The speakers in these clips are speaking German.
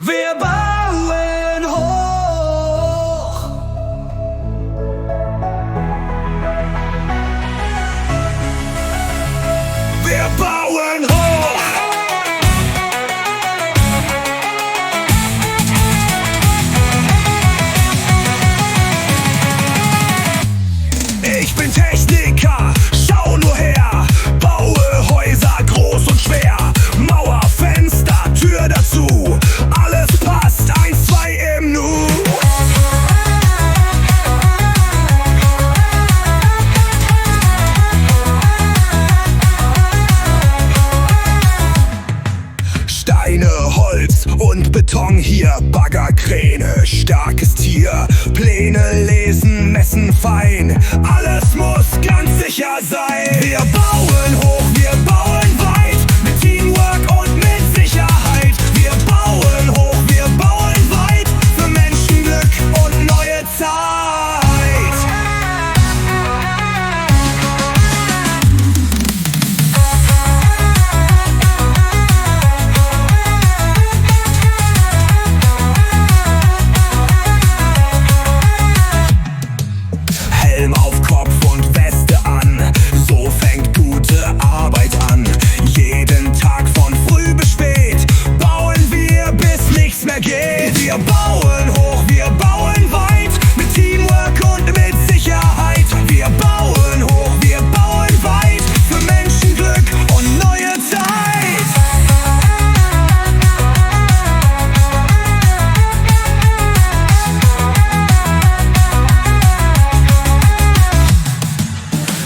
Wir bauen hoch. Wir bauen hoch. Ich bin Techniker, schau nur her. Baue Häuser groß und schwer. Mauer, Fenster, Tür dazu. Alles passt, 1, 2 im Nu. Steine, Holz und Beton hier. Baggerkräne, starkes Tier. Pläne lesen, messen fein. Alles muss ganz sicher sein. Wir bauen hoch, wir bauen weit. Mit Teamwork und mit Sicherheit. Wir bauen hoch, wir bauen weit. Für Menschenglück und neue Zeit. Helm auf Kopf und Weste an, so fängt gute Arbeit an. Jeden Tag von früh bis spät bauen wir, bis nichts mehr geht. Wir bauen hoch, wir bauen weit, mit Teamwork und mit Sicherheit. Wir bauen hoch, wir bauen weit, für Menschenglück und neue Zeit.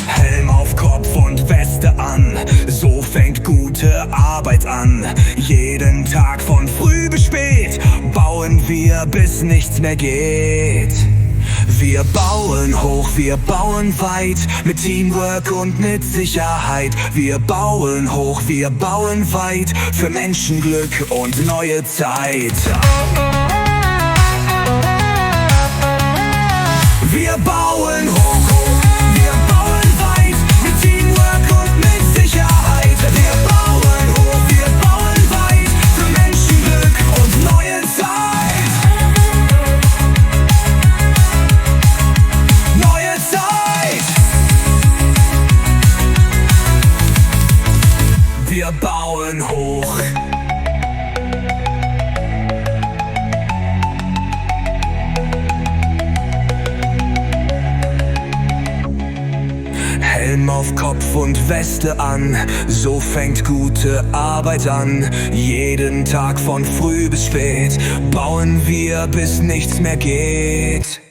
Helm auf Kopf und Weste an, so fängt gute Arbeit an. Jeden Tag von früh bis spät bauen wir, bis nichts mehr geht. Wir bauen hoch, wir bauen weit, mit Teamwork und mit Sicherheit. Wir bauen hoch, wir bauen weit, für Menschenglück und neue Zeit. Wir bauen hoch, wir bauen weit, mit Teamwork und mit Sicherheit. Wir bauen hoch, wir bauen weit, für Menschenglück und neue Zeit. Neue Zeit. Wir bauen hoch. Helm auf Kopf und Weste an, so fängt gute Arbeit an. Jeden Tag von früh bis spät bauen wir, bis nichts mehr geht.